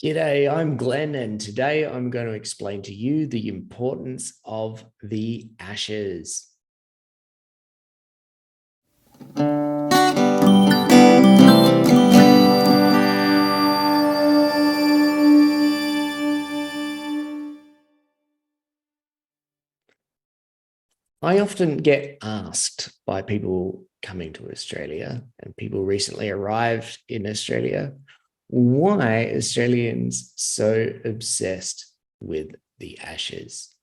G'day, I'm Glenn, and today I'm going to explain to you the importance of the Ashes. I often get asked by people coming to Australia and people recently arrived in Australia, why Australians so obsessed with the Ashes?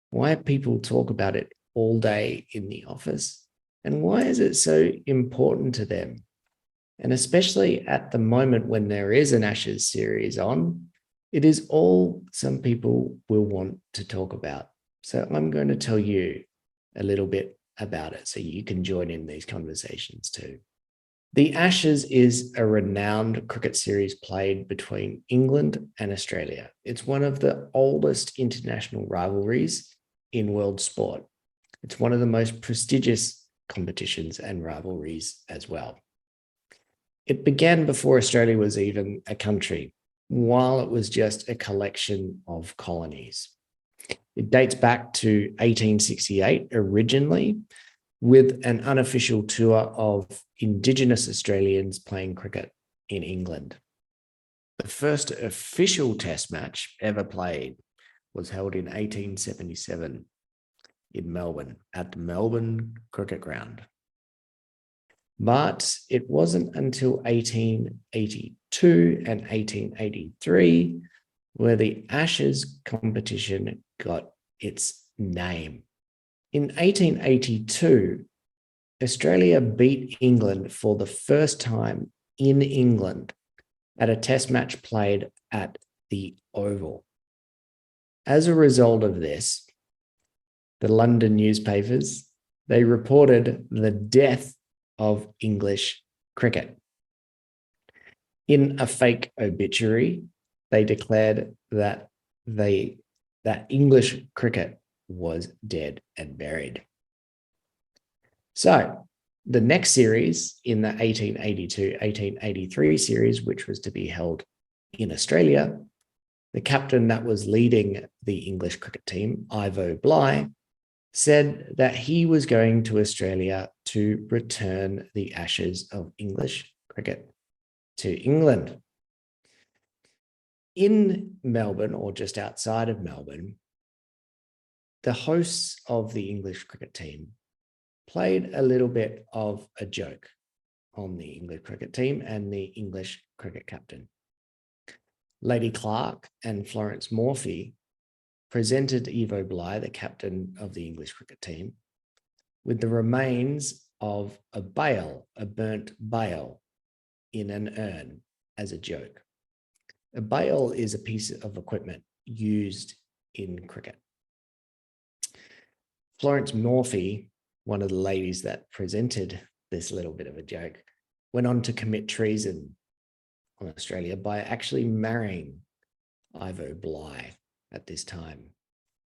Why people talk about it all day in the office? And why is it so important to them? And especially at the moment when there is an Ashes series on, it is all some people will want to talk about. So I'm going to tell you a little bit about it so you can join in these conversations too. The Ashes is a renowned cricket series played between England and Australia. It's one of the oldest international rivalries in world sport. It's one of the most prestigious competitions and rivalries as well. It began before Australia was even a country, while it was just a collection of colonies. It dates back to 1868 originally, with an unofficial tour of Indigenous Australians playing cricket in England. The first official test match ever played was held in 1877 in Melbourne at the Melbourne Cricket Ground. But it wasn't until 1882 and 1883 where the Ashes competition got its name. In 1882, Australia beat England for the first time in England at a test match played at the Oval. As a result of this, the London newspapers, they reported the death of English cricket. In a fake obituary, they declared that English cricket was dead and buried. So the next series in the 1882-1883 series, which was to be held in Australia, the captain that was leading the English cricket team, Ivo Bligh, said that he was going to Australia to return the Ashes of English cricket to England. In Melbourne, or just outside of Melbourne, the hosts of the English cricket team played a little bit of a joke on the English cricket team and the English cricket captain. Lady Clark and Florence Morphy presented Ivo Bligh, the captain of the English cricket team, with the remains of a burnt bale in an urn as a joke. A bale is a piece of equipment used in cricket. Florence Morphy, one of the ladies that presented this little bit of a joke, went on to commit treason on Australia by actually marrying Ivo Bligh at this time.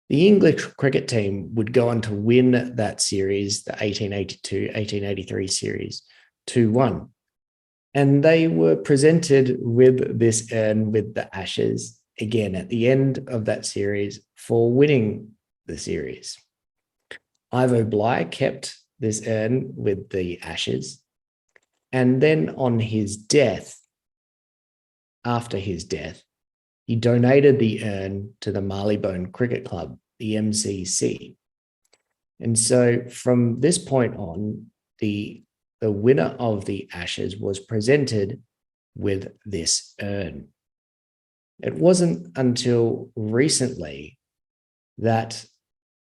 The English cricket team would go on to win that series, the 1882-1883 series, 2-1. And they were presented with this urn with the Ashes again at the end of that series for winning the series. Ivo Bligh kept this urn with the Ashes. And then on his death, after his death, he donated the urn to the Marylebone Cricket Club, the MCC. And so from this point on, the winner of the Ashes was presented with this urn. It wasn't until recently that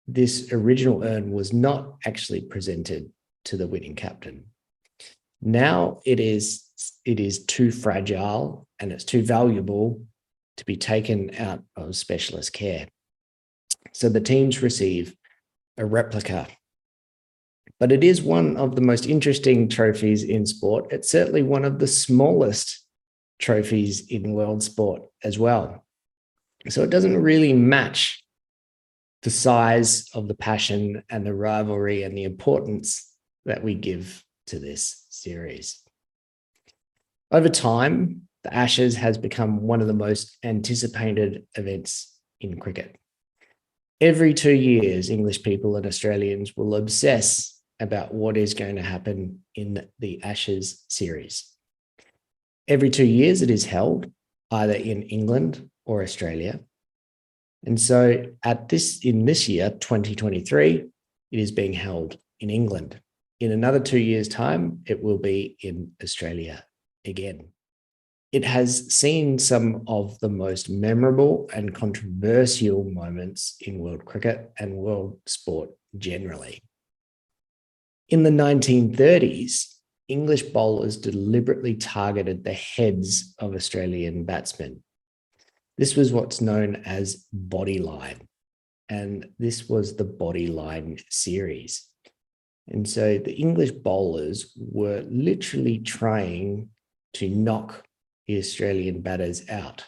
this original urn was not actually presented to the winning captain. Now it is too fragile and it's too valuable to be taken out of specialist care. So the teams receive a replica. But it is one of the most interesting trophies in sport. It's certainly one of the smallest trophies in world sport as well. So it doesn't really match the size of the passion and the rivalry and the importance that we give to this series. Over time, the Ashes has become one of the most anticipated events in cricket. Every 2 years, English people and Australians will obsess about what is going to happen in the Ashes series. Every 2 years, it is held either in England or Australia. And so in this year, 2023, it is being held in England. In another 2 years' time, it will be in Australia again. It has seen some of the most memorable and controversial moments in world cricket and world sport generally. In the 1930s, English bowlers deliberately targeted the heads of Australian batsmen. This was what's known as body line, and this was the body line series. And so the English bowlers were literally trying to knock the Australian batters out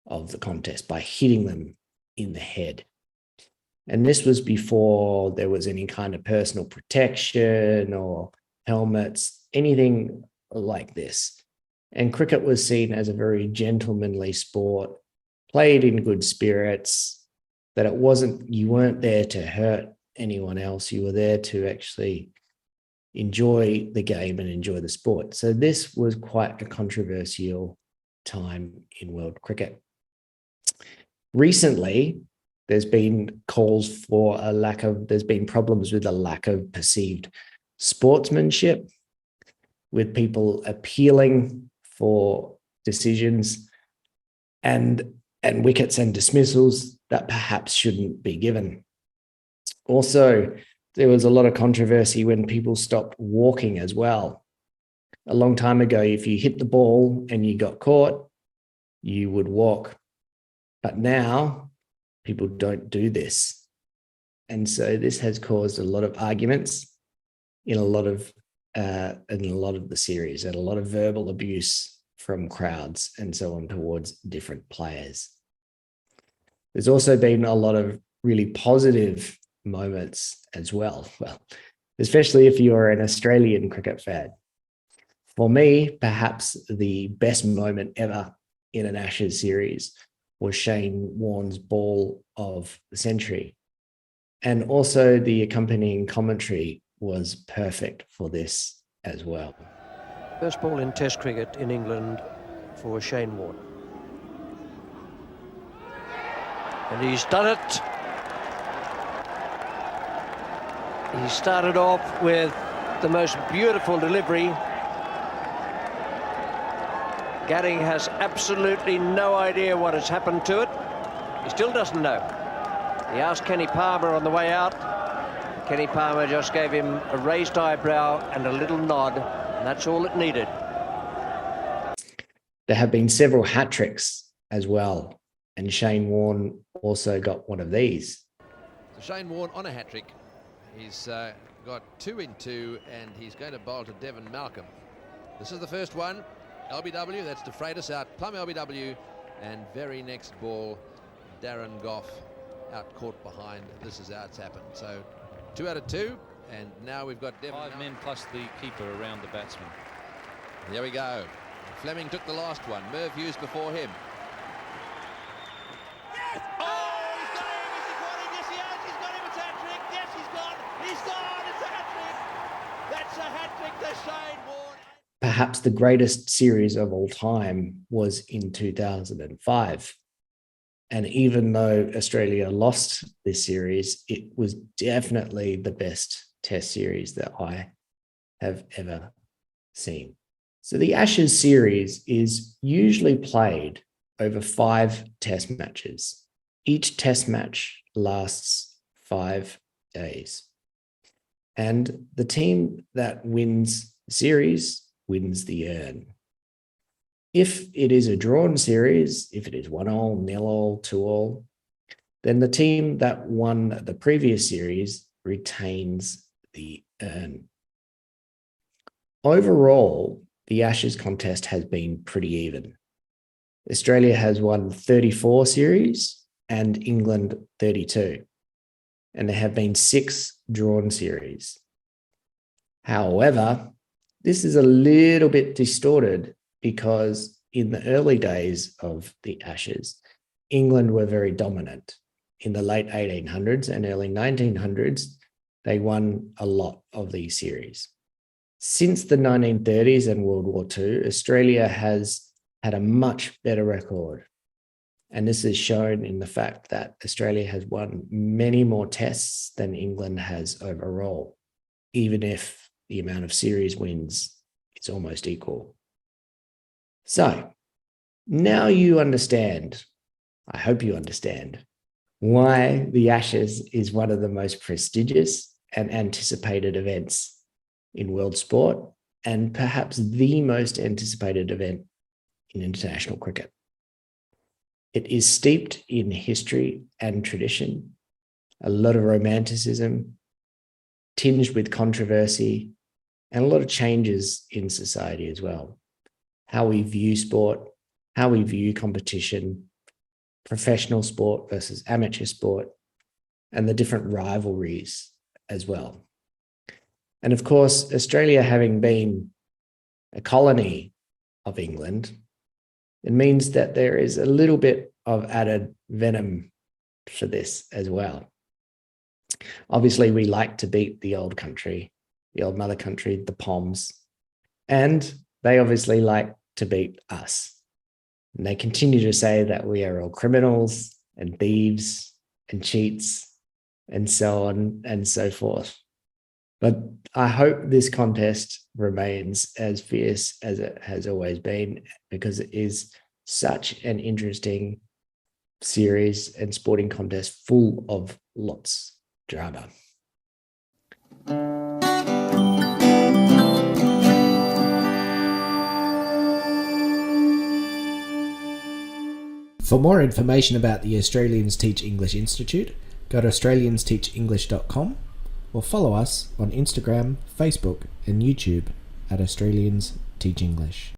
of the contest by hitting them in the head. And this was before there was any kind of personal protection or helmets, anything like this. And cricket was seen as a very gentlemanly sport, played in good spirits, that you weren't there to hurt anyone else. You were there to actually enjoy the game and enjoy the sport. So this was quite a controversial time in world cricket. Recently, there's been calls for there's been problems with a lack of perceived sportsmanship, with people appealing for decisions and wickets and dismissals that perhaps shouldn't be given. Also, there was a lot of controversy when people stopped walking as well. A long time ago, if you hit the ball and you got caught, you would walk. But now, people don't do this. And so this has caused a lot of arguments in a lot of the series, and a lot of verbal abuse from crowds and so on towards different players. There's also been a lot of really positive moments as well, especially if you're an Australian cricket fan. For me, perhaps the best moment ever in an Ashes series was Shane Warne's ball of the century. And also the accompanying commentary was perfect for this as well. First ball in Test cricket in England for Shane Warne. And he's done it. He started off with the most beautiful delivery. Gadding has absolutely no idea what has happened to it. He still doesn't know. He asked Kenny Palmer on the way out. Kenny Palmer just gave him a raised eyebrow and a little nod, and that's all it needed. There have been several hat-tricks as well, and Shane Warne also got one of these. So Shane Warne on a hat-trick. He's got 2 in 2, and he's going to bowl to Devon Malcolm. This is the first one. LBW, that's to Freitas out, plumb LBW, and very next ball, Darren Goff out caught behind. This is how it's happened. So 2 out of 2, and now we've got Devon. 5 men plus the keeper around the batsman. There we go. Fleming took the last one. Merv Hughes before him. Yes! Oh, he's got him! Is he got him? Yes, he has. He's got him. It's a hat-trick. Yes, he's gone. He's gone. It's a hat-trick. That's a hat-trick to Shane Warne. Perhaps the greatest series of all time was in 2005. And even though Australia lost this series, it was definitely the best Test series that I have ever seen. So the Ashes series is usually played over 5 Test matches. Each Test match lasts 5 days. And the team that wins the series wins the urn. If it is a drawn series, if it is 1-1, 0-0, 2-2, then the team that won the previous series retains the urn. Overall, the Ashes contest has been pretty even. Australia has won 34 series and England 32. And there have been 6 drawn series. However, this is a little bit distorted because in the early days of the Ashes, England were very dominant. In the late 1800s and early 1900s, they won a lot of these series. Since the 1930s and World War II, Australia has had a much better record. And this is shown in the fact that Australia has won many more tests than England has overall, even if the amount of series wins is almost equal. So now you understand, I hope you understand, why the Ashes is one of the most prestigious and anticipated events in world sport, and perhaps the most anticipated event in international cricket. It is steeped in history and tradition, a lot of romanticism, tinged with controversy, and a lot of changes in society as well. How we view sport, how we view competition, professional sport versus amateur sport, and the different rivalries as well. And of course, Australia having been a colony of England, it means that there is a little bit of added venom for this as well. Obviously, we like to beat the old country, the old mother country, the Poms, and they obviously like to beat us. And they continue to say that we are all criminals and thieves and cheats and so on and so forth. But I hope this contest remains as fierce as it has always been, because it is such an interesting series and sporting contest full of lots of drama. For more information about the Australians Teach English Institute, go to australiansteachenglish.com or follow us on Instagram, Facebook and YouTube at Australians Teach English.